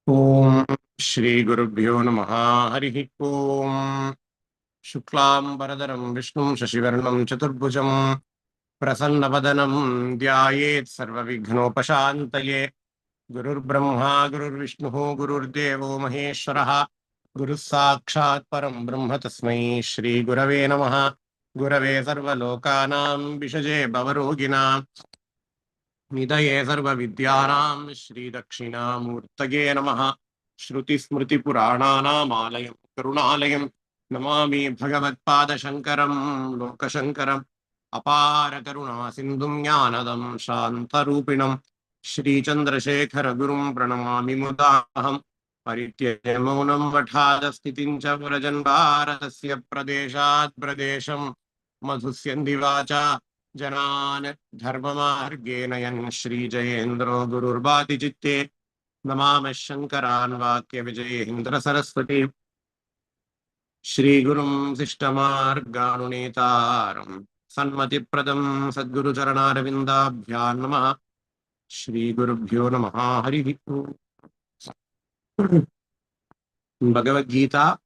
Om Shri Guru Bhyo Namaha Harihi Om Shuklam Baradaram Vishnum Shashivarnam Chaturbhujam Prasannapadanam Dhyayet Sarva Vighnopashantaye Gurur Brahma Gurur Vishnu Gurur Devo Maheshwaraha Guru Sakshat Param Brahma Tasmai Shri Gurave Namaha Gurave Sarva Lokanam Vishaje Bhavarogina निधये सर्वविद्यानां श्रीदक्षिणामूर्तये नमः श्रुतिस्मृतिपुराणानामालयं करुणालयं नमामि भगवत्पादशङ्करं लोकशङ्करम् अपारकरुणासिन्धुं ज्ञानदं शान्तरूपिणं श्रीचन्द्रशेखरगुरुं प्रणमामि मुदाहं परित्यज्य मौनं वठादस्थितिं च व्रजन् भारतस्य प्रदेशात् प्रदेशं मधुस्यन्ति वाचा जनान् धर्ममार्गेण यन् श्रीजयेन्द्रो गुरुर्वाति चित्ते नमामः शङ्करान् वाक्यविजयेन्द्र सरस्वती श्रीगुरुं शिष्टमार्गानुनेतारम् सन्मतिप्रदं सद्गुरुचरणारविन्दाभ्यां नमः श्रीगुरुभ्यो नमः हरिः ओम् Bhagavad Gita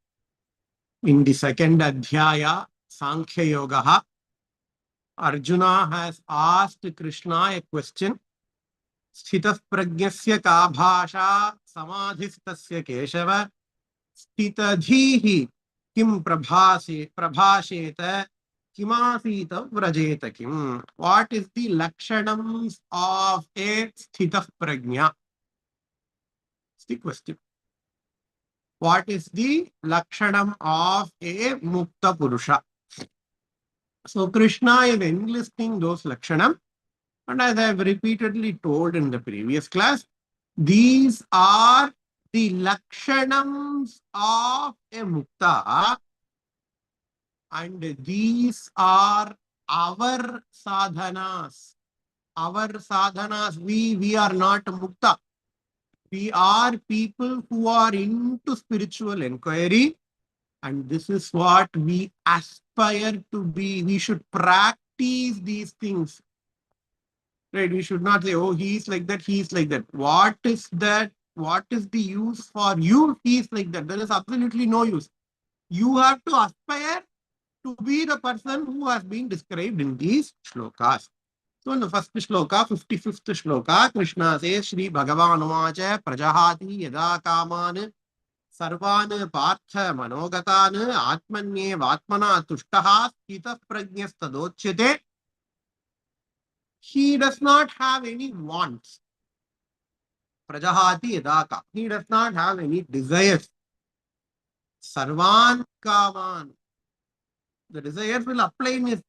in the second adhyaya Sankhya Yoga Arjuna has asked Krishna a question. Sthitah pragyasya ka bhasha samadhistasya keshava stitadhihi kim prabhasheta kimasita vrajeta kim. What is the lakshanams of a sthitah prajna? It's the question. What is the lakshanam of a mukta purusha? So Krishna is enlisting those lakshanam. And as I have repeatedly told in the previous class, these are the lakshanams of a mukta, and these are our sadhanas. Our sadhanas, we are not mukta. We are people who are into spiritual inquiry, and this is what we aspire to be. We should practice these things. Right? We should not say, oh, he's like that, he's like that. What is that? What is the use for you? He's like that. There is absolutely no use. You have to aspire to be the person who has been described in these shlokas. So in the first shloka, 55th shloka, Krishna says, Shri Bhagavan Uvacha Prajahati Yada Kaman Sarvan Partha Manogatan Atmanye Vatmana Tushtaha Stita Prajnas Tadochyate. He does not have any wants. Prajahati Yadaka. He does not have any desires. Sarvan Kaman. The desires will arise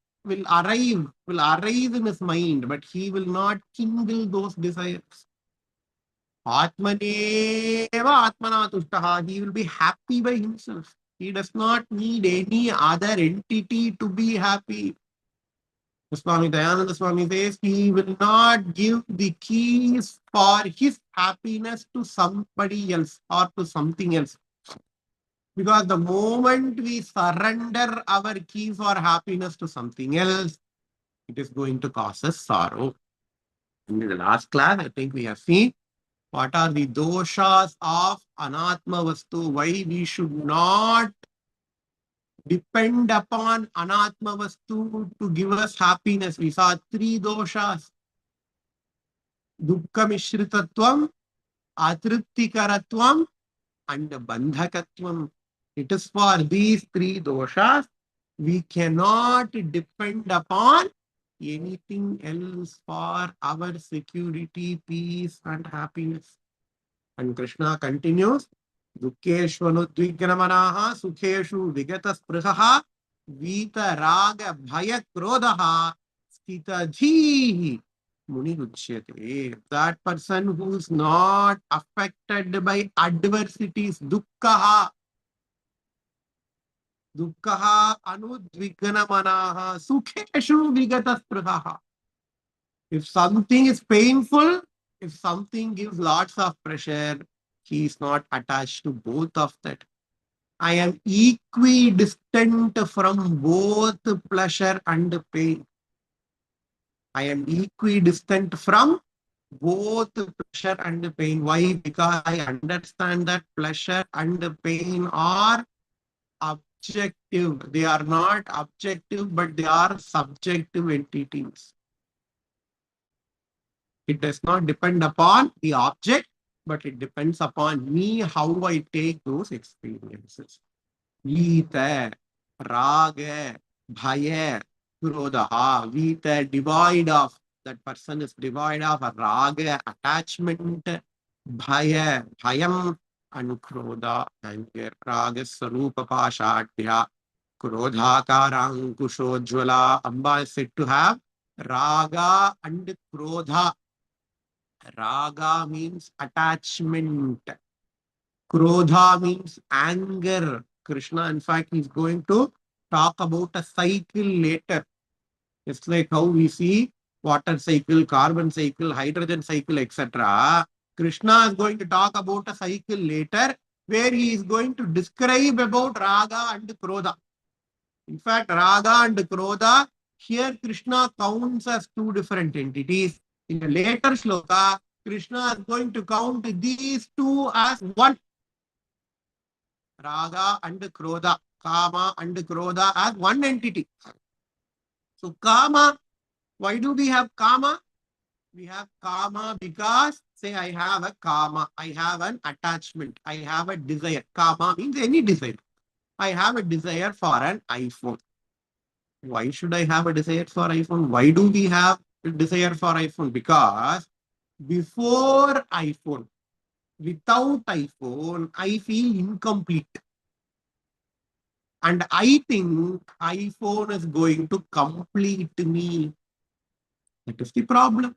in his mind, but he will not kindle those desires. Atmaneva Atmana Tushtaha. He will be happy by himself. He does not need any other entity to be happy. Swami Dayananda Swami says he will not give the keys for his happiness to somebody else or to something else. Because the moment we surrender our keys for happiness to something else, it is going to cause us sorrow. In the last class, I think we have seen what are the doshas of Anatma Vastu, why we should not depend upon Anatma Vastu to give us happiness. We saw three doshas. Dukkha Mishritatvam, Atriptikaratvam, and Bandhakatvam. It is for these three doshas we cannot depend upon anything else for our security, peace, and happiness. And Krishna continues, Dukkeshvanudvignamanaha, Sukheshu Vigataspruhaha, Vita Raga Bhaya Krodhaha, Stitadhihi Muni Ruchyate. That person who is not affected by adversities, Dukkhaha, Dukkhaha Anudvignamanaha, Sukheshu Vigataspruhaha. If something is painful, if something gives lots of pressure, he is not attached to both of that. I am equidistant from both pleasure and pain. I am equidistant from both pleasure and pain. Why? Because I understand that pleasure and pain are objective. They are not objective, but they are subjective entities. It does not depend upon the object, but it depends upon me, how I take those experiences. Vita, raga, bhaya, krodha. Vita, devoid of, that person is devoid of a raga, attachment, bhaya, bhayam, and krodha, anger. Raga, sarupa, pashatya, krodhakara, ankushojvala. Amba is said to have raga and krodha. Raga means attachment. Krodha means anger. Krishna, in fact, is going to talk about a cycle later. It's like how we see water cycle, carbon cycle, hydrogen cycle, etc. Krishna is going to talk about a cycle later where he is going to describe about Raga and Krodha. In fact, Raga and Krodha, here Krishna counts as two different entities. In a later shloka, Krishna is going to count these two as one. Raga and Krodha, Kama and Krodha as one entity. So Kama, why do we have Kama? We have Kama because, say I have a Kama, I have an attachment, I have a desire. Kama means any desire. I have a desire for an iPhone. Why should I have a desire for iPhone? Why do we have a desire for iPhone? Because before iPhone, without iPhone, I feel incomplete. And I think iPhone is going to complete me. That is the problem.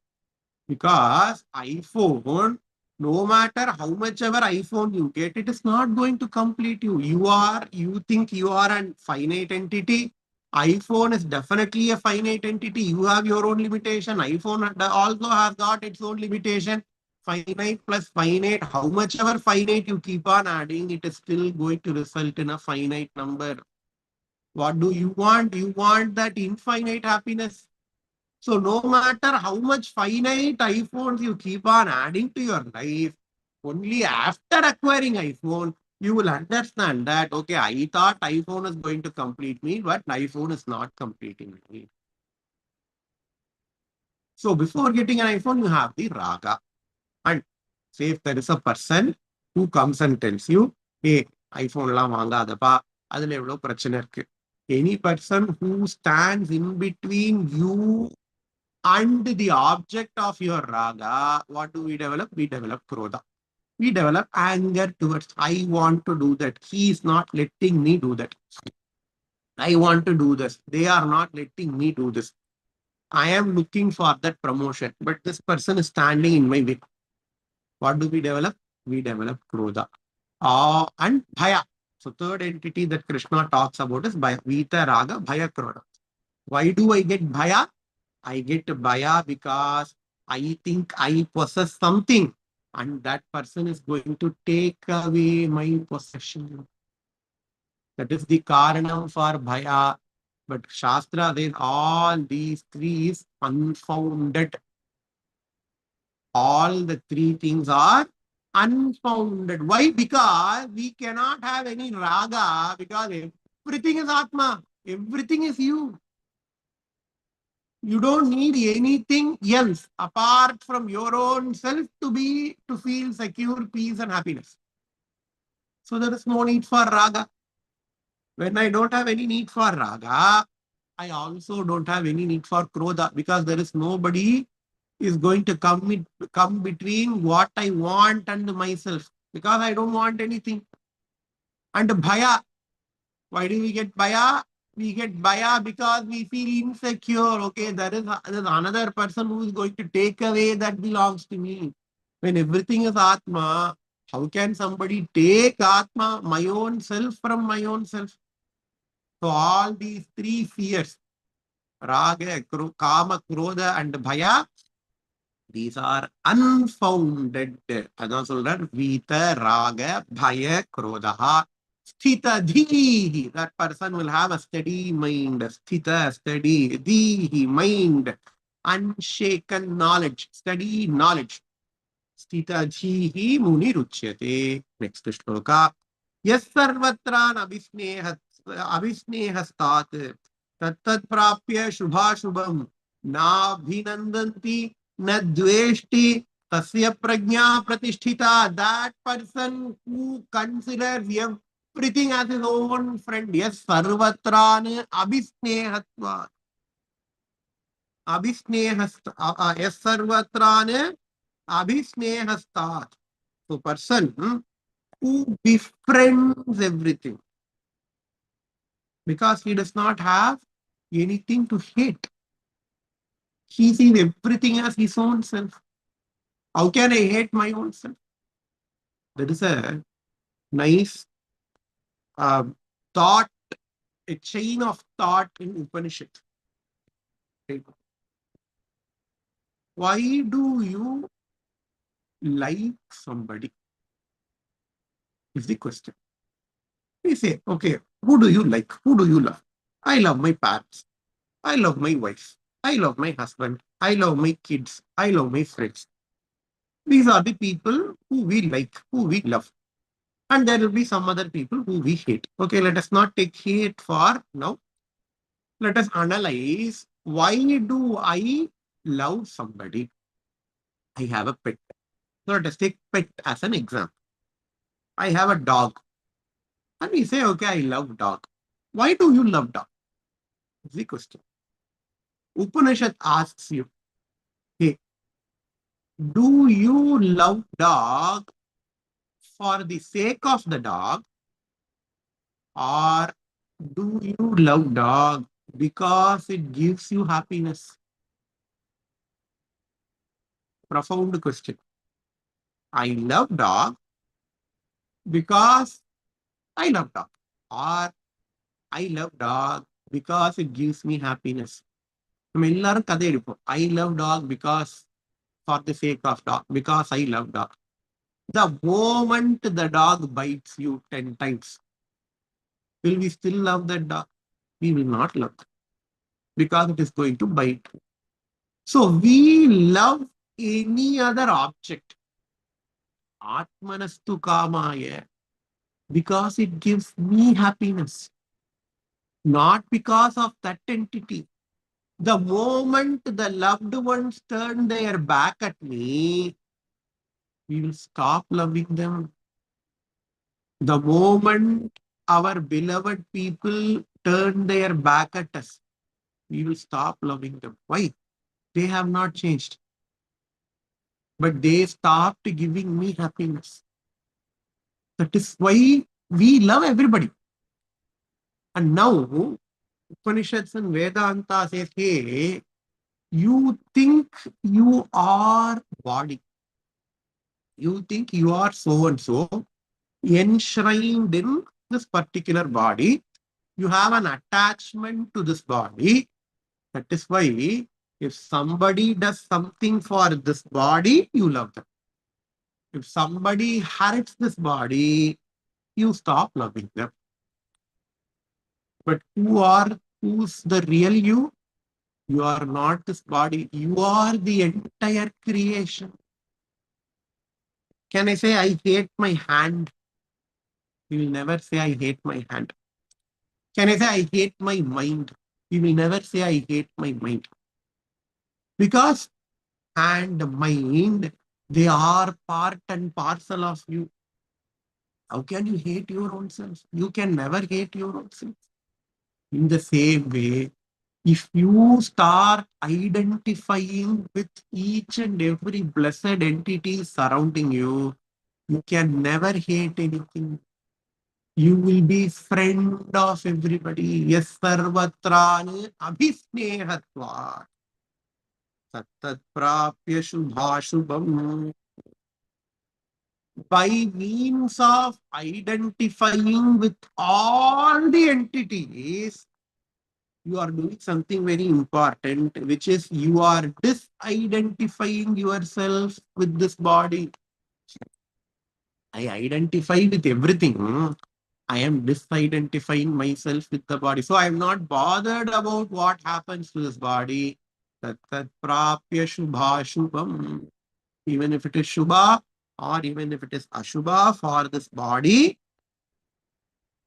Because iPhone, no matter how much ever iPhone you get, it is not going to complete you. You think you are a finite entity. iPhone is definitely a finite entity. You have your own limitation. iPhone also has got its own limitation. Finite plus finite, how much ever finite you keep on adding, it is still going to result in a finite number. What do you want? You want that infinite happiness. So no matter how much finite iPhones you keep on adding to your life, only after acquiring iPhone, you will understand that, okay, I thought iPhone is going to complete me, but iPhone is not completing me. So before getting an iPhone, you have the raga. And say if there is a person who comes and tells you, hey, iPhone la vaangadappa, adula evlo prachana irukku. Any person who stands in between you and the object of your raga, what do we develop? We develop krodha. We develop anger towards, I want to do that. He is not letting me do that. I want to do this. They are not letting me do this. I am looking for that promotion, but this person is standing in my way. What do we develop? We develop krodha. And bhaya. So third entity that Krishna talks about is bhaya. Vita, raga, bhaya, krodha. Why do I get bhaya? I get bhaya because I think I possess something and that person is going to take away my possession. That is the karanam for bhaya. But Shastra says all these three is unfounded. All the three things are unfounded. Why? Because we cannot have any raga because everything is Atma. Everything is you. You don't need anything else apart from your own self to feel secure, peace, and happiness. So there is no need for raga. When I don't have any need for raga, I also don't have any need for krodha because there is nobody is going to come between what I want and myself because I don't want anything. And bhaya, why do we get bhaya? We get bhaya because we feel insecure. Okay, there's another person who is going to take away that belongs to me. When everything is Atma, how can somebody take Atma, my own self, from my own self? So all these three fears, raga, kama, krodha, and bhaya, these are unfounded. Adan solrar, vita, raga, bhaya, krodha, sthita, dhihi. That person will have a steady mind. Sthita, steady, dhihi, mind. unshaken knowledge, steady knowledge. Sthitajihi muni ruchyate. Next shloka. Yes sarvatra abhisnehastat tattat prapya shubhashubham na bhinandanti na dveshti tasya prajna pratisthita. That person who considers everything as his own friend. Yes sarvatra abhisnehatva. Yes sarvatra abhisnehastat. So person who befriends everything because he does not have anything to hate. He sees everything as his own self. How can I hate my own self? There is a nice uh, thought, a chain of thought in Upanishad. Why do you like somebody? Is the question. We say, okay, who do you like? Who do you love? I love my parents. I love my wife. I love my husband. I love my kids. I love my friends. These are the people who we like, who we love. And there will be some other people who we hate. Okay, let us not take hate for now. Let us analyze why do I love somebody? I have a pet. So let us take pet as an example. I have a dog. And we say, okay, I love dog. Why do you love dog? Is the question. Upanishad asks you, hey, do you love dog for the sake of the dog, or do you love dog because it gives you happiness? Profound question. I love dog because I love dog, or I love dog because it gives me happiness. நம்ம எல்லாரும் கதை எடுப்போம். I love dog because for the sake of dog, because I love dog. The moment the dog bites you 10 times, will we still love that dog? We will not love it because it is going to bite. So we love any other object, Atmanastu Kamaya, because it gives me happiness, not because of that entity. The moment the loved ones turn their back at me, we will stop loving them. The moment our beloved people turn their back at us, we will stop loving them. Why? They have not changed, but they stopped giving me happiness. That is why we love everybody. And now, Upanishads and Vedanta says, hey, you think you are body. You think you are so and so, enshrined in this particular body. You have an attachment to this body. That is why if somebody does something for this body, you love them. If somebody hurts this body, you stop loving them. But who's the real you? You are not this body. You are the entire creation. Can I say I hate my hand? You will never say I hate my hand. Can I say I hate my mind? You will never say I hate my mind. Because hand, mind, they are part and parcel of you. How can you hate your own self? You can never hate your own self. In the same way, if you start identifying with each and every blessed entity surrounding you, you can never hate anything. You will be friend of everybody. Yes, sarvatrani abhisnehatva. Tattat prapya shubhashubham. By means of identifying with all the entities, you are doing something very important, which is you are disidentifying yourself with this body. I identify with everything. I am disidentifying myself with the body. So I am not bothered about what happens to this body. tat tat prapya shubha shubham. Even if it is shubha or even if it is ashubha for this body,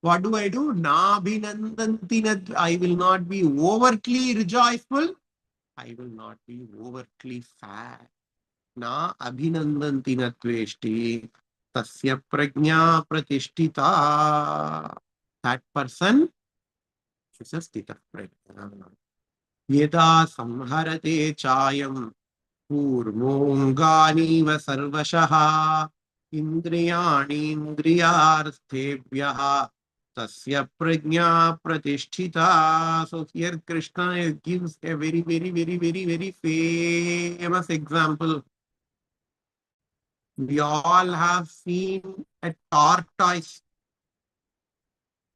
what do? Nabhinandanti. I will not be overtly rejoiceful. I will not be overtly sad. Na abhinandanti na tveshti. Tasya prajna pratishtita. That person is a sthita prajna. Yeda samharate chayam कूर्मोऽङ्गानीव सर्वशः इन्द्रियाणीन्द्रियार्थेभ्यः तस्य प्रज्ञा प्रतिष्ठिता. So here Krishna gives a very famous example. We all have seen a tortoise.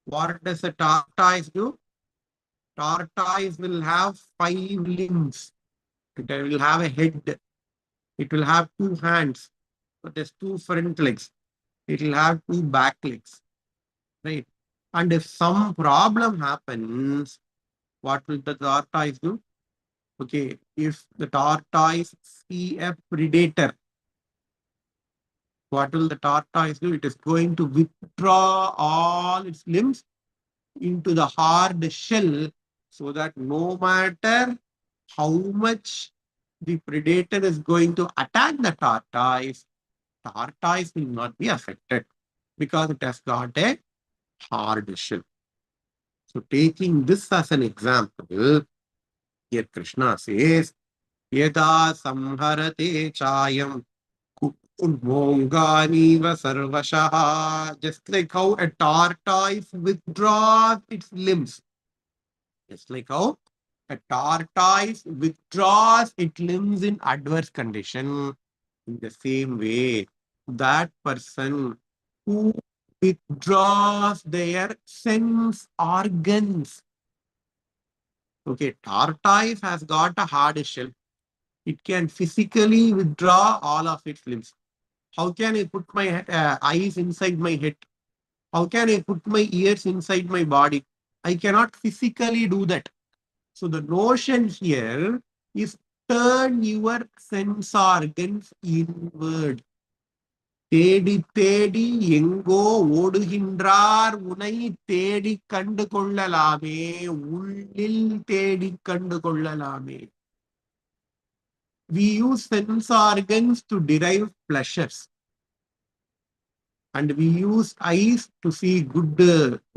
What does a tortoise do? Tortoise will have 5 limbs. It will have a head. It will have 2 hands. It has 2 front legs. It will have 2 back legs. Right? And if some problem happens, what will the tortoise do? Okay, if the tortoise see a predator, what will the tortoise do? It is going to withdraw all its limbs into the hard shell so that no matter how much the predator is going to attack the tortoise will not be affected because it has got a hard shell. So taking this as an example, here Krishna says, Yeda samharate chayam kumbonganiva sarvashaha. Just like how a tortoise withdraws its limbs. Just like how a tortoise withdraws its limbs in adverse condition. In the same way, that person who withdraws their sense organs. Okay, tortoise has got a hard shell. It can physically withdraw all of its limbs. How can I put my eyes inside my head? How can I put my ears inside my body? I cannot physically do that. So the notion here is turn your sense organs inward. தேடி தேடி எங்கோ ஓடுகின்றார் உனை தேடி கண்டு கொள்ளலாமே உள்ளில் தேடி கண்டு கொள்ளலாமே. We use sense organs to derive pleasures and we use eyes to see good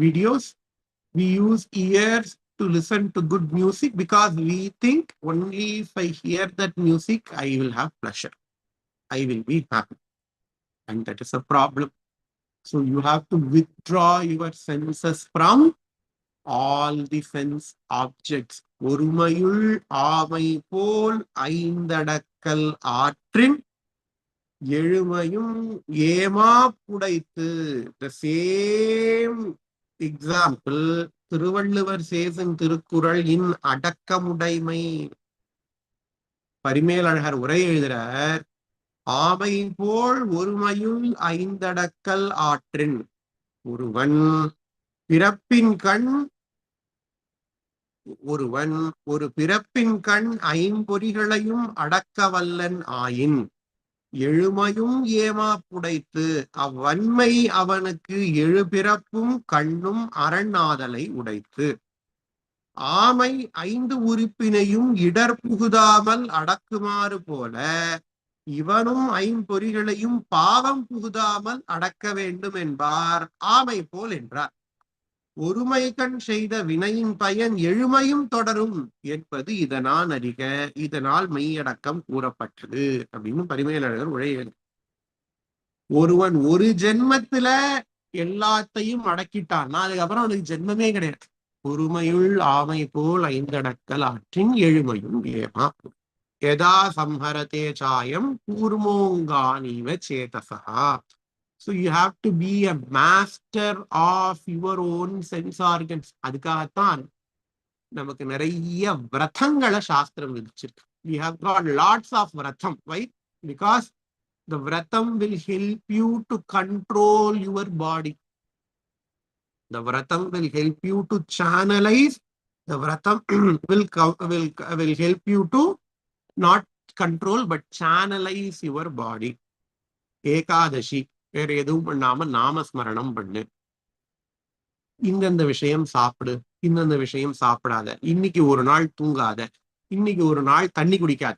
videos. We use ears to listen to good music because we think only if I hear that music I will have pleasure, I will be happy, and that is a problem. So you have to withdraw your senses from all the sense objects. ஒருமையுள் ஆமை போல் ஐந்தடக்கல் ஆற்றின் எழுமையும் ஏமா புடைத்து. The same example Thiruvalluvar says in Thirukkural in அடக்கமுடைமை. Parimelazhagar உரை எழுதுறார், ஆமை போல் ஒருமையுள் ஐந்தடக்கல் ஆற்றின். ஒருவன் ஒரு பிறப்பின் கண் ஐம்பொறிகளையும் அடக்கவல்லன் ஆயின் எழுமையும் ஏமா புடைத்து. அவ்வன்மை அவனுக்கு எழுபிறப்பும் கண்ணும் அரணாதலை உடைத்து. ஆமை 5 உறுப்பினையும் இடர் புகுதாமல் அடக்குமாறு போல இவனும் 5 பொறிகளையும் பாவம் புகுதாமல் அடக்க வேண்டும் என்பார் ஆமை போல் என்றார். ஒருமை கண் செய்த வினையின் பயன் எழுமையும் தொடரும் என்பது இதனால் அறிக, இதனால் மெய்யடக்கம் கூறப்பட்டது அப்படின்னு பரிமேலழகர் உரையது. ஒருவன் ஒரு ஜென்மத்துல எல்லாத்தையும் அடக்கிட்டான்னா அதுக்கப்புறம் அவனுக்கு ஜென்மமே கிடையாது. ஒருமையுள் ஆமை போல் ஐந்தடக்கல் ஆற்றின் எழுமையும் ஏமா. யதா சம்ஹரதே சாயம் கூர்மோங்கானீவ சேதசா. So you have to be a master of your own sense organs. அதுக்காகத்தான் நமக்கு நிறைய விரதங்களை சாஸ்திரம் விதிச்சிருக்கு. We have got lots of vratham. Why? Because the vratham will help you to control your body. The vratham will help you to channelize The vratam will help you to not control but channelize your body. Ekadashi, வேற எதுவும் பண்ணாம நாமஸ்மரணம் பண்ணு. இந்தந்த விஷயம் சாப்பிடு, இந்தந்த விஷயம் சாப்பிடாத, இன்னைக்கு ஒரு நாள் தூங்காத, இன்னைக்கு ஒரு நாள் தண்ணி குடிக்காத.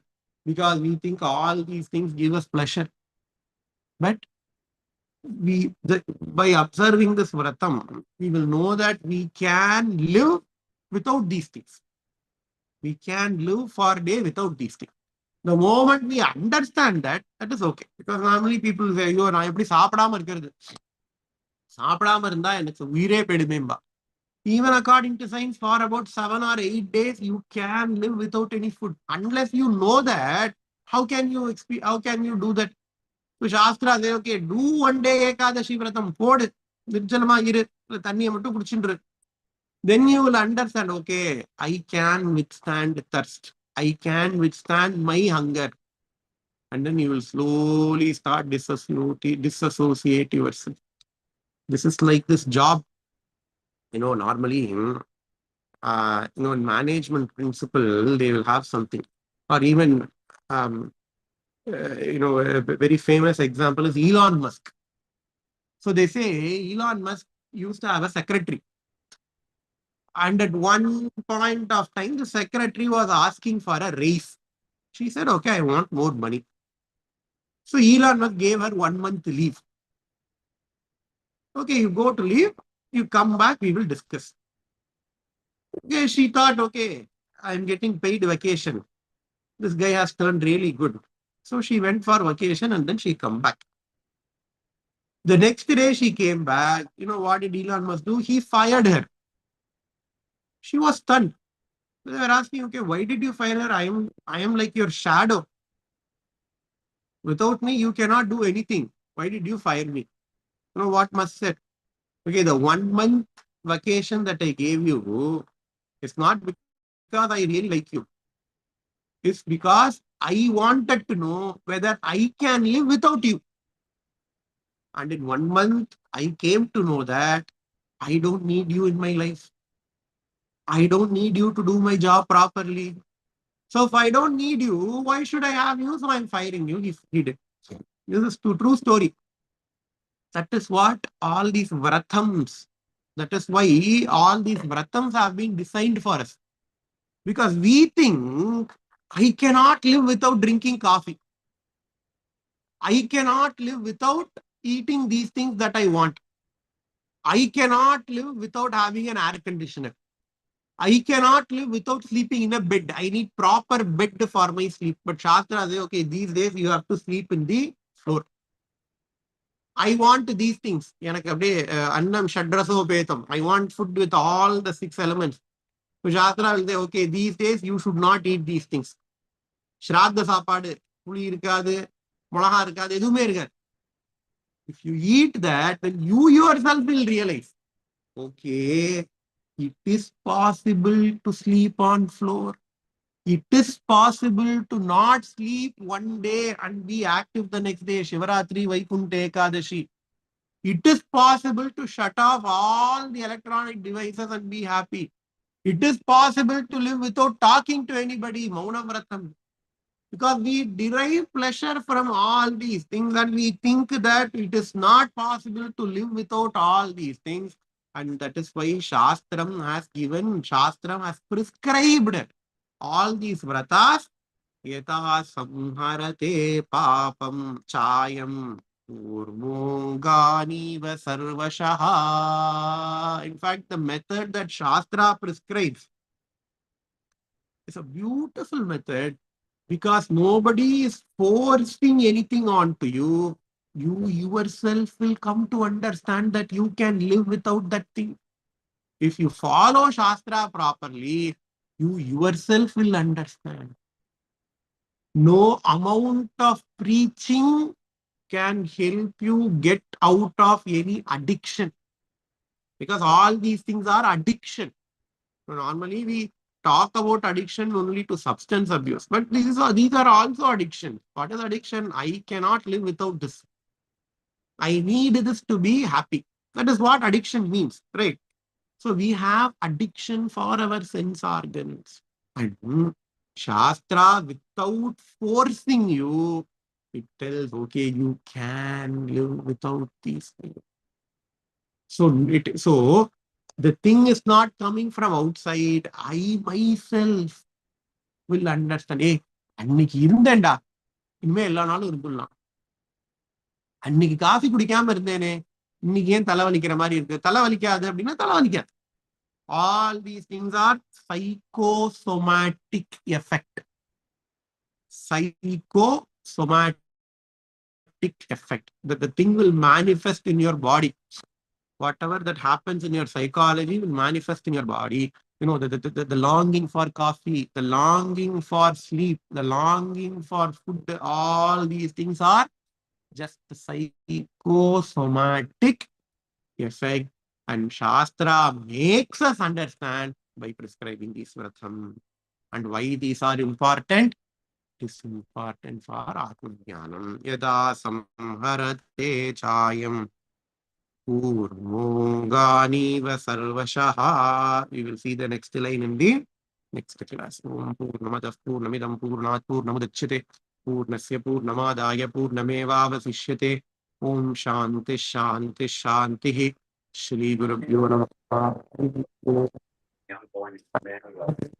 Because we think all these things give us pleasure. But by observing this vratam, we will know that we can live without these things. We can live for a day without these things. The moment we understand that, that is okay. Because normally people say, ஐயோ நான் எப்படி சாப்பிடாம இருக்கிறது, சாப்பிடாம இருந்தா எனக்கு உயிரே போயிடுமேம்பா. Even according to science, for about 7 or 8 days, you can live without any food. Unless you know that, how can you do that? So Shastra say, okay, do one day Ekadashi Vratam, போடு, நிர்ஜலமா இரு, தண்ணியை மட்டும் குடிச்சுட்டு. Then you will understand, okay, I can withstand thirst. I can withstand my hunger. And then you will slowly start disassociate yourself. This is like this job. Normally, in management principle, they will have something. Or even, a very famous example is Elon Musk. So they say Elon Musk used to have a secretary. And at one point of time, the secretary was asking for a raise. She said, okay, I want more money. So Elon Musk gave her 1 month leave. Okay, you go to leave, you come back, we will discuss. Okay, she thought, okay, I'm getting paid vacation. This guy has turned really good. So she went for vacation and then she come back. The next day she came back. What did Elon Musk do? He fired her. She was stunned. They were asking, okay, why did you fire her? I am like your shadow. Without me, you cannot do anything. Why did you fire me? What Musk said? Okay, the 1 month vacation that I gave you is not because I really like you. It's because I wanted to know whether I can live without you. And in 1 month, I came to know that I don't need you in my life. I don't need you to do my job properly. So if I don't need you, why should I have you? So I'm firing you. He did. This is a true story. That is what all these vratams, that is why all these vratams have been designed for us. Because we think, I cannot live without drinking coffee. I cannot live without eating these things that I want. I cannot live without having an air conditioner. I cannot live without sleeping in a bed. I need proper bed for my sleep. But Shastra says, okay, these days you have to sleep in the floor. I want these things. Annam shadraso betam. I want food with all the 6 elements. So Shastra will say, okay, these days you should not eat these things. Shraddha sapadu, puli irukadu, molaga irukadu, edume irukadu. If you eat that, then you yourself will realize, okay, it is possible to sleep on floor. It is possible to not sleep one day and be active the next day. Shivaratri, Vaikunta Ekadashi. It is possible to shut off all the electronic devices and be happy. It is possible to live without talking to anybody. Mauna Vratam. Because we derive pleasure from all these things and we think that it is not possible to live without all these things. And that is why Shastram has prescribed all these vratas. Yata samharate papam chayam urmonganiva sarvashaha. In fact, the method that Shastra prescribes is a beautiful method. Because nobody is forcing anything onto you. You yourself will come to understand that you can live without that thing. If you follow Shastra properly, you yourself will understand. No amount of preaching can help you get out of any addiction. Because all these things are addiction. Normally, we talk about addiction only to substance abuse, but these are also addiction. What is addiction? I cannot live without this. I need this to be happy. That is what addiction means, right? So we have addiction for our sense organs. And Shastra, without forcing you, it tells, okay, you can live without these things. So the thing is not coming from outside. I myself will understand. Hey, அன்னைக்கு இருந்தேன்டா இனிமே எல்லா நாளும் இருந்துடலாம். அன்னைக்கு coffee குடிக்காம இருந்தேனே இன்னைக்கு ஏன் தலைவலிக்கிற மாதிரி இருக்கு, தலைவலிக்காது அப்படின்னா தலைவலிக்காது. All these things are psychosomatic effect. Psychosomatic effect. That the thing will manifest in your body. Whatever that happens in your psychology will manifest in your body. You know, the longing for coffee, the longing for sleep, the longing for food, all these things are just the psychosomatic effect. And Shastra makes us understand by prescribing these vratham. And why these are important? It is important for Atmajnanam. Yada samharate chayam purnonganiva sarvashaha. We will see the next line in the next class. Om Purnamadah Purnamidam Purnat Purnamudachyate Purnasya Purnamadaya Purnamevavasishyate. Om Shanti Shanti Shanti. Shri Guru Namaha.